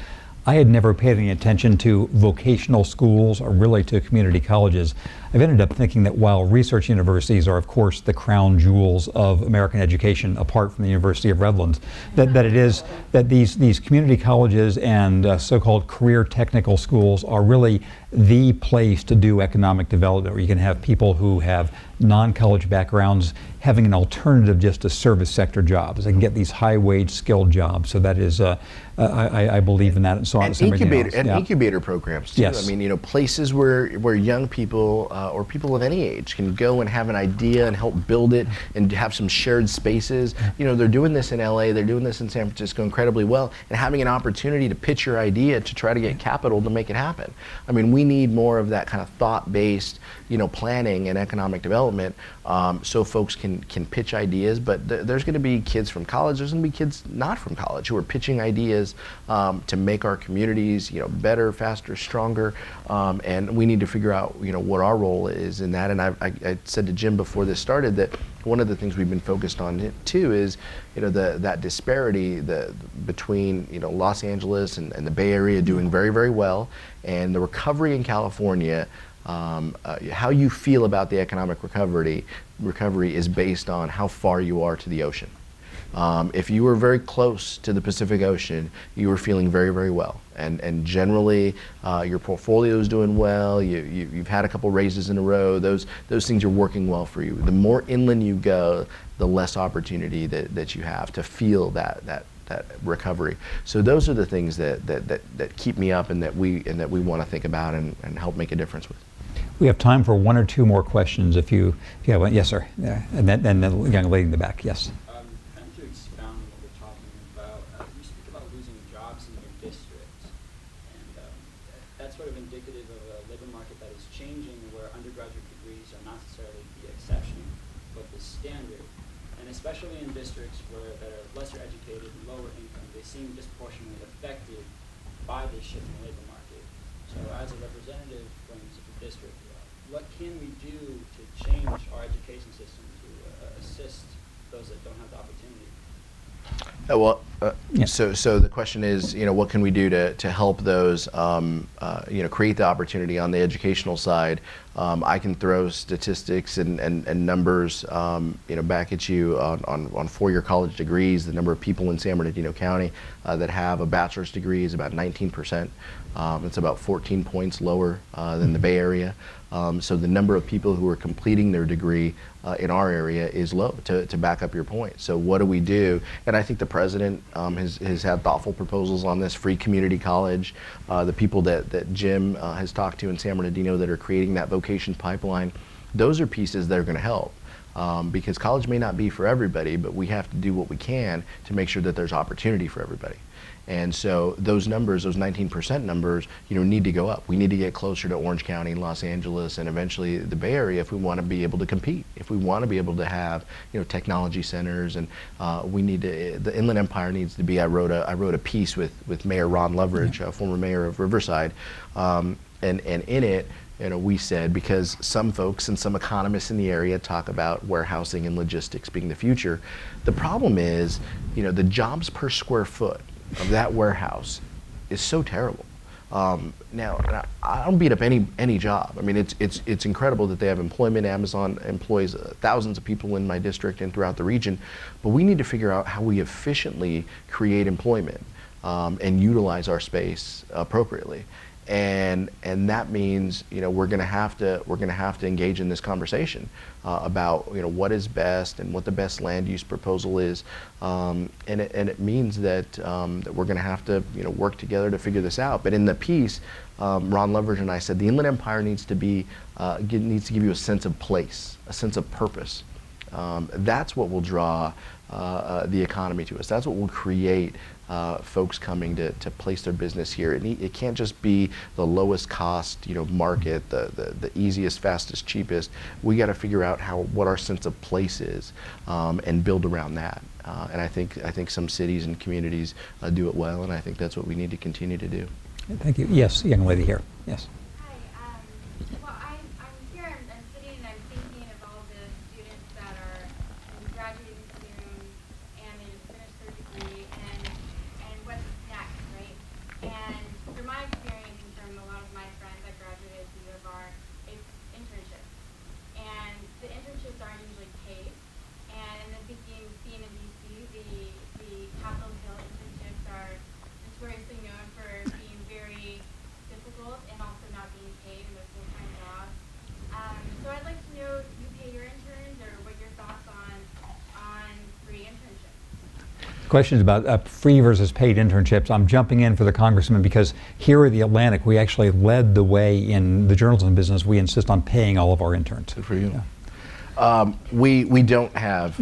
I had never paid any attention to vocational schools or really to community colleges. I've ended up thinking that while research universities are, of course, the crown jewels of American education, apart from the University of Redlands, that these community colleges and so-called career technical schools are really the place to do economic development, where you can have people who have non-college backgrounds having an alternative just to service sector jobs. They can get these high-wage skilled jobs. So that is, I believe in that, and so on. And incubator programs too. Yes. I mean, places where young people or people of any age can go and have an idea and help build it and have some shared spaces. They're doing this in LA, they're doing this in San Francisco incredibly well, and having an opportunity to pitch your idea to try to get capital to make it happen. I mean, we need more of that kind of thought-based, planning and economic development, so folks can pitch ideas. But there's going to be kids from college, there's going to be kids not from college who are pitching ideas to make our communities, better, faster, stronger, and we need to figure out, what our role is in that. And I said to Jim before this started that one of the things we've been focused on too is, that disparity between, Los Angeles and the Bay Area doing very, very well, and the recovery in California. How you feel about the economic recovery is based on how far you are to the ocean. If you were very close to the Pacific Ocean, you were feeling very, very well. And generally, your portfolio is doing well. You've had a couple raises in a row. Those things are working well for you. The more inland you go, the less opportunity that you have to feel that recovery. So those are the things that keep me up, and that we want to think about and help make a difference with. We have time for one or two more questions if you have one. Yes, sir. Yeah. And then the young lady in the back. Yes. Trying to expound on what we're talking about, you speak about losing jobs in your district, and that's sort of indicative of a labor market that is changing, where undergraduate degrees are not necessarily the exception, but the standard. And especially in districts that are lesser educated and lower income, they seem disproportionately affected by this shift in the labor market. So as a representative from the district, what can we do to change our education system to assist those that don't have the opportunity? Yeah. So the question is, what can we do to help those, create the opportunity on the educational side? I can throw statistics and numbers, back at you on four-year college degrees. The number of people in San Bernardino County that have a bachelor's degree is about 19%. It's about 14 points lower than the Bay Area. So the number of people who are completing their degree in our area is low, to back up your point. So what do we do? And I think the president has had thoughtful proposals on this, free community college. The people that Jim has talked to in San Bernardino that are creating that vocation pipeline, those are pieces that are going to help. Because college may not be for everybody, but we have to do what we can to make sure that there's opportunity for everybody. And so those numbers, those 19% numbers, need to go up. We need to get closer to Orange County, Los Angeles, and eventually the Bay Area if we want to be able to compete. If we want to be able to have, technology centers, and we need to. The Inland Empire needs to be. I wrote a piece with Mayor Ron Loveridge, former mayor of Riverside, and in it. We said, because some folks and some economists in the area talk about warehousing and logistics being the future. The problem is, the jobs per square foot of that warehouse is so terrible. Now, I don't beat up any job. I mean, it's incredible that they have employment. Amazon employs thousands of people in my district and throughout the region, but we need to figure out how we efficiently create employment and utilize our space appropriately. And that means we're going to have to engage in this conversation about what is best and what the best land use proposal is, and it means that that we're going to have to work together to figure this out. But in the piece, Ron Loveridge and I said the Inland Empire needs to give you a sense of place, a sense of purpose. That's what will draw the economy to us. That's what will create folks coming to place their business here. It can't just be the lowest cost market, the easiest, fastest, cheapest. We got to figure out what our sense of place is and build around that. And I think some cities and communities do it well, and I think that's what we need to continue to do. Thank you. Yes, young lady here. Yes. Well, I'm here, I'm sitting and I'm thinking of all the students that are graduating soon and they just finished their degree and what's next, right? And from my experience and from a lot of my friends that graduated from U of R, it's internships. And the internships aren't usually paid. And I'm thinking, being in DC, the Capitol Hill internships are notoriously known for being very difficult and also not being paid in their full-time jobs. So I'd like to know, you pay your interns, or what your thoughts on free internships? The question is about free versus paid internships. I'm jumping in for the congressman because here at the Atlantic, we actually led the way in the journalism business. We insist on paying all of our interns. Good for you. Yeah. We don't have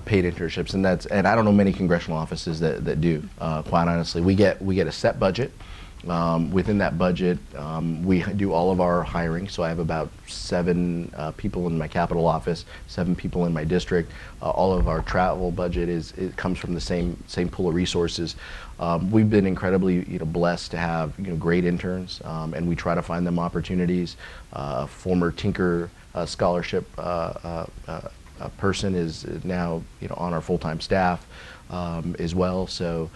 paid internships, and I don't know many congressional offices that do. Quite honestly, we get a set budget. Within that budget, we do all of our hiring. So I have about 7 people in my Capitol office, 7 people in my district. All of our travel budget it comes from the same pool of resources. We've been incredibly blessed to have great interns, and we try to find them opportunities. Former Tinker scholarship person is now on our full-time staff as well. So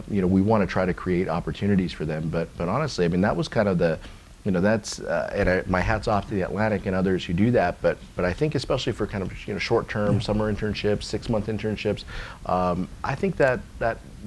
we want to try to create opportunities for them. But honestly, I mean, that was kind of the that's my hat's off to the Atlantic and others who do that. But I think especially for kind of short-term summer internships, 6-month internships, I think that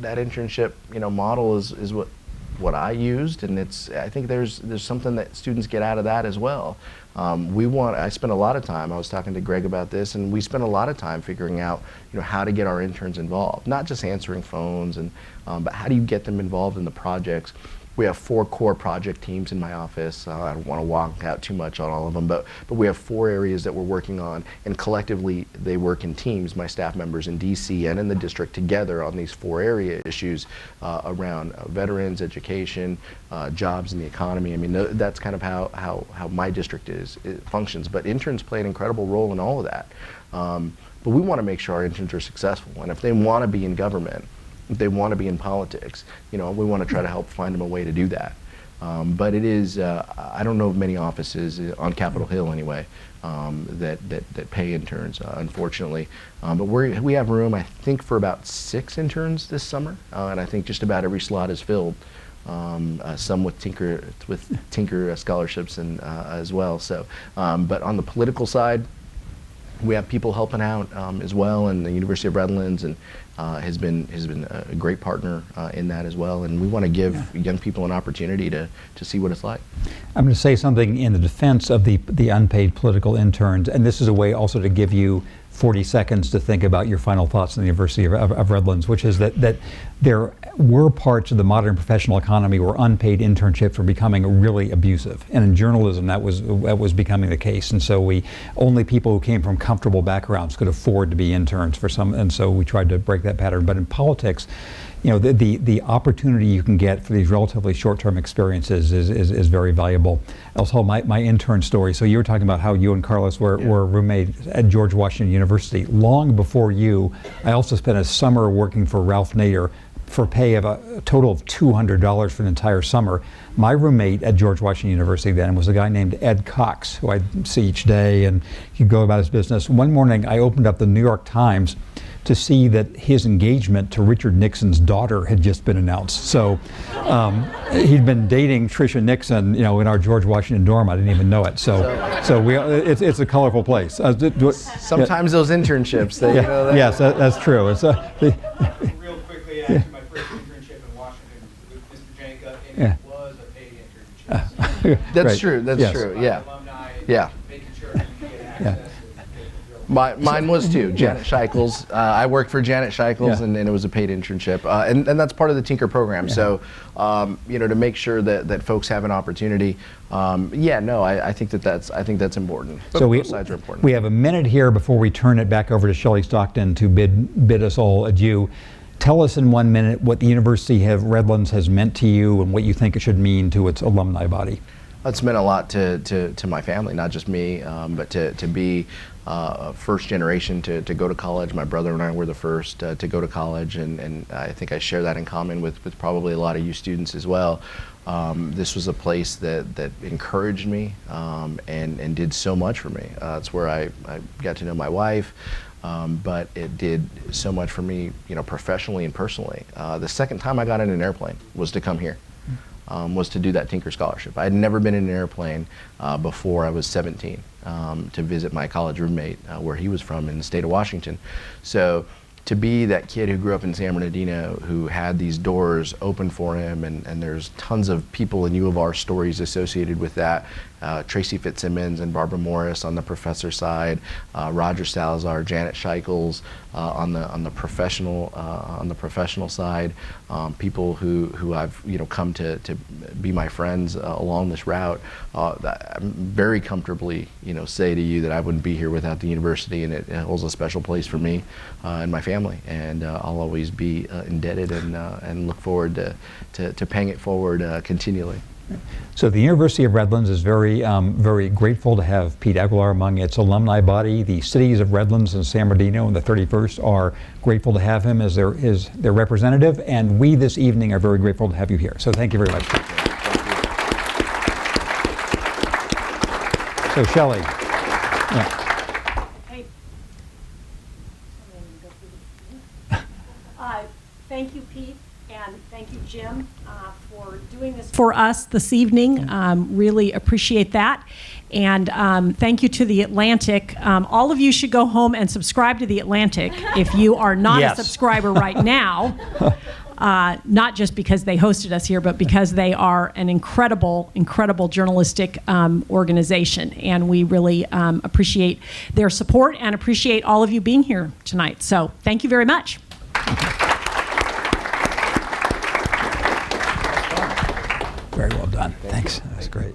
internship model is what I used, and I think there's something that students get out of that as well. I spent a lot of time, I was talking to Greg about this, and we spent a lot of time figuring out how to get our interns involved, not just answering phones, but how do you get them involved in the projects. We have 4 core project teams in my office. I don't want to walk out too much on all of them, but we have 4 areas that we're working on, and collectively they work in teams, my staff members in DC and in the district, together on these 4 area issues around veterans, education, jobs, and the economy. I mean, that's kind of how my district it functions, but interns play an incredible role in all of that. But we want to make sure our interns are successful, and if they want to be in government, if they want to be in politics, we want to try to help find them a way to do that. But it is, I don't know of many offices on Capitol Hill anyway that pay interns, unfortunately. But we have room, I think, for about 6 interns this summer, and I think just about every slot is filled. Some with Tinker scholarships and as well. So, but on the political side, we have people helping out as well, and the University of Redlands and has been a great partner in that as well. And we want to give young people an opportunity to see what it's like. I'm going to say something in the defense of the unpaid political interns, and this is a way also to give you 40 seconds to think about your final thoughts on the University of Redlands, which is that there were parts of the modern professional economy where unpaid internships were becoming really abusive. And in journalism, that was becoming the case. And so only people who came from comfortable backgrounds could afford to be interns for some, and so we tried to break that pattern. But in politics, you know, the opportunity you can get for these relatively short-term experiences is very valuable. I'll tell my intern story. So you were talking about how you and Carlos were roommates at George Washington University. Long before you, I also spent a summer working for Ralph Nader for pay of a total of $200 for an entire summer. My roommate at George Washington University then was a guy named Ed Cox, who I'd see each day, and he'd go about his business. One morning, I opened up the New York Times to see that his engagement to Richard Nixon's daughter had just been announced. So he'd been dating Tricia Nixon, you know, in our George Washington dorm. I didn't even know it. So it's a colorful place. Sometimes those internships, you know, yes, that's true. It's Real quickly, after my first internship in Washington with Mr. Janka, and it was a paid internship. That's Right. true. That's Yes. true. Yeah. Alumni, Yeah. making sure you get access. Mine was too. Janet Scheichels. I worked for Janet Scheichels, and it was a paid internship, and that's part of the Tinker program. So, you know, to make sure that folks have an opportunity. I think that's important. So both sides are important. We have a minute here before we turn it back over to Shelley Stockton to bid us all adieu. Tell us in 1 minute what the University of Redlands has meant to you and what you think it should mean to its alumni body. It's meant a lot to my family, not just me, but to be first generation to go to college. My brother and I were the first to go to college, and I think I share that in common with probably a lot of you students as well. This was a place that encouraged me and did so much for me. It's where I got to know my wife. But it did so much for me, you know, professionally and personally. The second time I got in an airplane was to come here. Was to do that Tinker Scholarship. I had never been in an airplane before I was 17 to visit my college roommate where he was from in the state of Washington. So to be that kid who grew up in San Bernardino who had these doors open for him, and there's tons of people in U of R stories associated with that. Tracy Fitzsimmons and Barbara Morris on the professor side, Roger Salazar, Janet Scheichels on the professional side, people who I've come to be my friends along this route. I'm very comfortably say to you that I wouldn't be here without the university, and it holds a special place for me and my family, and I'll always be indebted and look forward to paying it forward continually. So the University of Redlands is very grateful to have Pete Aguilar among its alumni body. The cities of Redlands and San Bernardino and the 31st are grateful to have him as their representative, and we this evening are very grateful to have you here. So thank you very much. So Shelley. Yeah. Hey. Thank you, Pete, and thank you, Jim, for doing this for us this evening. Really appreciate that. And thank you to The Atlantic. All of you should go home and subscribe to The Atlantic if you are not a subscriber right now. Not just because they hosted us here, but because they are an incredible journalistic organization. And we really appreciate their support and appreciate all of you being here tonight. So thank you very much. Very well done. Thanks. That was great.